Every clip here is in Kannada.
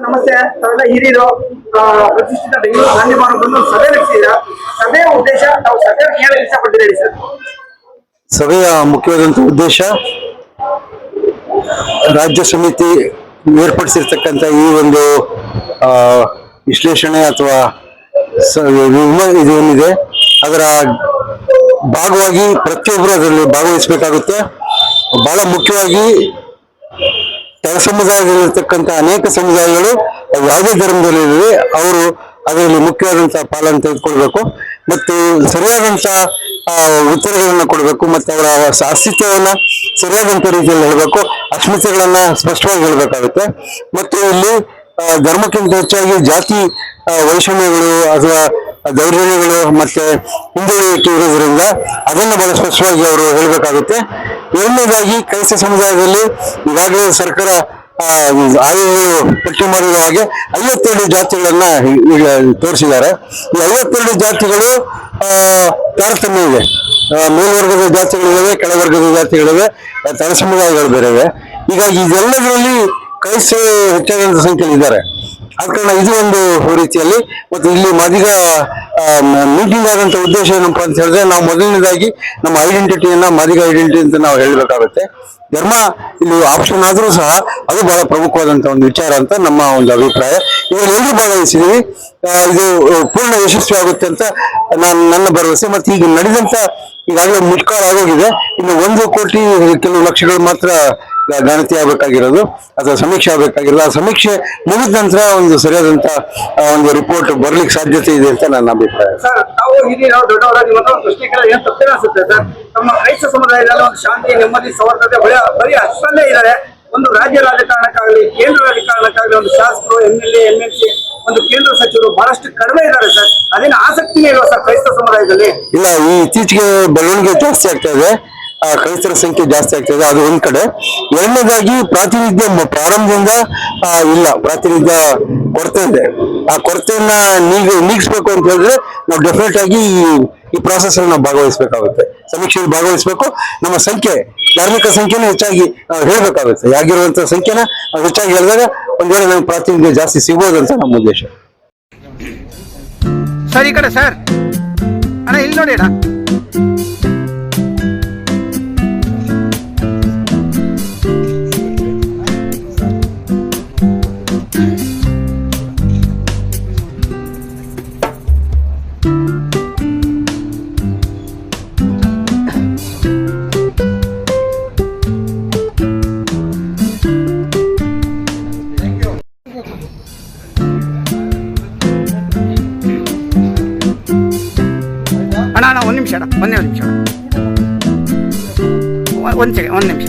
ನಮಸ್ತೆ. ತಾವೆಲ್ಲ ಹಿರಿಯರು ಪ್ರತಿಷ್ಠಿತ ಬೆಂಗಳೂರು ಗಾಂಧಿ ಭವನ ಬಂದು ಸಭೆ ನಡೆಸಿದ್ರ. ಸಭೆಯ ಉದ್ದೇಶ ತಾವು ಸರ್ಕಾರಕ್ಕೆ ಹೇಳಕ್ಕೆ ಇಷ್ಟಪಟ್ಟಿದ್ದೀರಿ ಸರ್? ಸಭೆಯ ಮುಖ್ಯವಾದಂತಹ ಉದ್ದೇಶ ರಾಜ್ಯ ಸಮಿತಿ ಏರ್ಪಡಿಸಿರ್ತಕ್ಕಂಥ ಈ ಒಂದು ವಿಶ್ಲೇಷಣೆ ಅಥವಾ ಇದೇನಿದೆ ಅದರ ಭಾಗವಾಗಿ ಪ್ರತಿಯೊಬ್ಬರು ಅದರಲ್ಲಿ ಭಾಗವಹಿಸಬೇಕಾಗುತ್ತೆ. ಬಹಳ ಮುಖ್ಯವಾಗಿ ಕೆಲ ಸಮುದಾಯದಲ್ಲಿರ್ತಕ್ಕಂಥ ಅನೇಕ ಸಮುದಾಯಗಳು ಯಾವುದೇ ಧರ್ಮದಲ್ಲಿರಲಿ ಅವರು ಅದರಲ್ಲಿ ಮುಖ್ಯವಾದಂತಹ ಪಾಲನ್ನು ತೆಗೆದುಕೊಳ್ಬೇಕು ಮತ್ತು ಸರಿಯಾದಂತಹ ಉತ್ತರಗಳನ್ನ ಕೊಡಬೇಕು ಮತ್ತು ಅವರ ಅಸ್ತಿತ್ವವನ್ನ ಸರಿಯಾದಂತ ರೀತಿಯಲ್ಲಿ ಹೇಳಬೇಕು, ಅಸ್ಮಿತೆಗಳನ್ನ ಸ್ಪಷ್ಟವಾಗಿ ಹೇಳಬೇಕಾಗುತ್ತೆ. ಮತ್ತು ಇಲ್ಲಿ ಧರ್ಮಕ್ಕಿಂತ ಹೆಚ್ಚಾಗಿ ಜಾತಿ ವೈಷಮ್ಯಗಳು ಅಥವಾ ದೌರ್ಜನ್ಯಗಳು ಮತ್ತೆ ಹಿಂದುಳಿಕೆ ಇರೋದ್ರಿಂದ ಅದನ್ನು ಬಹಳ ಸ್ಪಷ್ಟವಾಗಿ ಅವರು ಹೇಳಬೇಕಾಗುತ್ತೆ. ಎರಡನೇದಾಗಿ ಕ್ರೈಸ್ತ ಸಮುದಾಯದಲ್ಲಿ ಈಗಾಗಲೇ ಸರ್ಕಾರ ಆಯೋಗಗಳು ಪಟ್ಟಿ ಮಾಡಿದ ಹಾಗೆ 52 ಜಾತಿಗಳನ್ನ ಈಗ ತೋರಿಸಿದ್ದಾರೆ. ಈ 52 ಜಾತಿಗಳು ತಾರತಮ್ಯ ಇದೆ. ಮೇಲ್ವರ್ಗದ ಜಾತಿಗಳಿವೆ, ಕೆಳವರ್ಗದ ಜಾತಿಗಳಿವೆ, ತಳ ಸಮುದಾಯಗಳು ಬೇರೆ ಇವೆ. ಹೀಗಾಗಿ ಇದೆಲ್ಲದರಲ್ಲಿ ಕ್ರೈಸ್ತರು ಹೆಚ್ಚಾದಂತ ಸಂಖ್ಯೆಯಲ್ಲಿ ಇದ್ದಾರೆ. ಆದ ಕಾರಣ ಇದು ಒಂದು ರೀತಿಯಲ್ಲಿ ಮತ್ತು ಇಲ್ಲಿ ಮಾದಿಗ ಮೀಟಿಂಗ್ ಆದಂತ ಉದ್ದೇಶ ಏನಪ್ಪಾ ಅಂತ ಹೇಳಿದ್ರೆ, ನಾವು ಮೊದಲನೇದಾಗಿ ನಮ್ಮ ಐಡೆಂಟಿಟಿಯನ್ನ ಮಾದಿಗ ಐಡೆಂಟಿಟಿ ಅಂತ ನಾವು ಹೇಳಬೇಕಾಗುತ್ತೆ. ಧರ್ಮ ಇಲ್ಲಿ ಆಪ್ಷನ್ ಆದ್ರೂ ಸಹ ಅದು ಬಹಳ ಪ್ರಮುಖವಾದಂತ ಒಂದು ವಿಚಾರ ಅಂತ ನಮ್ಮ ಒಂದು ಅಭಿಪ್ರಾಯ. ಇವಾಗ ಎಲ್ಲರೂ ಭಾಗವಹಿಸಿದೀವಿ, ಇದು ಪೂರ್ಣ ಯಶಸ್ವಿ ಆಗುತ್ತೆ ಅಂತ ನನ್ನ ಭರವಸೆ. ಮತ್ತೆ ಈಗ ನಡೆದಂತ ಈಗಾಗಲೇ ಮುಷ್ಕಾಲ ಆಗೋಗಿದೆ. ಇನ್ನು 1 ಕೋಟಿ ಕೆಲವು ಲಕ್ಷಗಳು ಮಾತ್ರ ಗಣತಿ ಆಗ್ಬೇಕಾಗಿರೋದು ಅಥವಾ ಸಮೀಕ್ಷೆ ಆಗ್ಬೇಕಾಗಿರೋದು. ಆ ಸಮೀಕ್ಷೆ ಮುಗಿದ ನಂತರ ಒಂದು ಸರಿಯಾದಂತ ಒಂದು ರಿಪೋರ್ಟ್ ಬರ್ಲಿಕ್ಕೆ ಸಾಧ್ಯತೆ ಇದೆ ಅಂತ ನನ್ನ ಅಭಿಪ್ರಾಯ. ಸರ್, ತಾವು ಹಿರಿಯರು ದೊಡ್ಡವರಾಗಿ ಒಂದು ಪ್ರಶ್ನೆ ಕೇಳ ಏನ್ ತಪ್ಪೇನ ಅನ್ಸುತ್ತೆ ಸರ್? ನಮ್ಮ ಕ್ರೈಸ್ತ ಸಮುದಾಯದಲ್ಲಿ ಒಂದು ಶಾಂತಿ, ನೆಮ್ಮದಿ, ಸೌಹಾರ್ದತೆ ಬರೀ ಅಷ್ಟಲ್ಲೇ ಇದ್ದಾರೆ. ಒಂದು ರಾಜ್ಯ ರಾಜಕಾರಣಕ್ಕಾಗಲಿ ಕೇಂದ್ರ ರಾಜಕಾರಣಕ್ಕಾಗಲಿ ಒಂದು ಶಾಸಕರು, MLA, MLC, ಒಂದು ಕೇಂದ್ರ ಸಚಿವರು ಬಹಳಷ್ಟು ಕಡಿಮೆ ಇದ್ದಾರೆ ಸರ್. ಅದೇನು ಆಸಕ್ತಿನೇ ಇಲ್ವಾ ಸರ್ ಕ್ರೈಸ್ತ ಸಮುದಾಯದಲ್ಲಿ? ಇಲ್ಲ, ಈ ಇತ್ತೀಚೆಗೆ ಬೆಳವಣಿಗೆ ಜಾಸ್ತಿ ಆಗ್ತಾ ಇದೆ, ಕ್ರೈಸ್ತರ ಸಂಖ್ಯೆ ಜಾಸ್ತಿ ಆಗ್ತದೆ, ಅದು ಒಂದ್ ಕಡೆ. ಎರಡನೇದಾಗಿ ಪ್ರಾತಿನಿಧ್ಯ ಪ್ರಾರಂಭದಿಂದ ಇಲ್ಲ, ಪ್ರಾತಿನಿಧ್ಯ ಕೊರತೆ ಇದೆ. ಆ ಕೊರತೆಯನ್ನ ನೀಗಿಸ್ಬೇಕು ಅಂತ ಹೇಳಿದ್ರೆ ನಾವು ಡೆಫಿನೆಟ್ ಆಗಿ ಈ ಪ್ರಾಸೆಸ್ ಅಲ್ಲಿ ನಾವು ಭಾಗವಹಿಸಬೇಕಾಗುತ್ತೆ, ಸಮೀಕ್ಷೆಯಲ್ಲಿ ಭಾಗವಹಿಸಬೇಕು. ನಮ್ಮ ಸಂಖ್ಯೆ, ಧಾರ್ಮಿಕ ಸಂಖ್ಯೆನ ಹೆಚ್ಚಾಗಿ ಹೇಳ್ಬೇಕಾಗುತ್ತೆ. ಆಗಿರುವಂತಹ ಸಂಖ್ಯೆನ ಹೆಚ್ಚಾಗಿ ಹೇಳಿದಾಗ ಒಂದ್ ವೇಳೆ ನಮ್ಗೆ ಪ್ರಾತಿನಿಧ್ಯ ಜಾಸ್ತಿ ಸಿಗ್ಬೋದು ಅಂತ ನಮ್ಮ ಉದ್ದೇಶ. ಸರ್, ಈ ಕಡೆ ಸರ್, ಅಣ್ಣ ಇಲ್ಲಿ ನೋಡಿ ಅಣ್ಣ. ಅಣ್ಣ ಒಂದು ನಿಮಿಷ ಅಣ್ಣ, ಒಂದೇ ಒಂದು ನಿಮಿಷ ಒಂದು ನಿಮಿಷ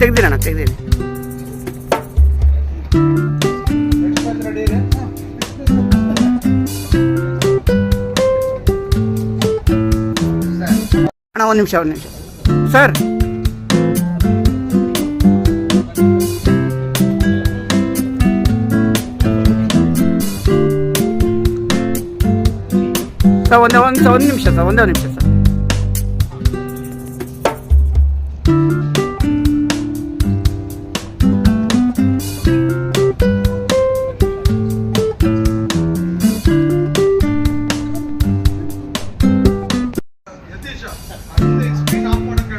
ತೆಗ್ದಿರಿ ಅಣ್ಣ, ತೆಗ್ದಿರಿ. ಅಣ್ಣ ಒಂದು ನಿಮಿಷ ಸರ್. ಒಂದು ನಿಮಿಷ ಸರ್, ಒಂದೇ ನಿಮಿಷ ಸರ್. ಯತೀಶ, ಸ್ಕ್ರೀನ್ ಆಫ್ ಮಾಡಕ್ಕೆ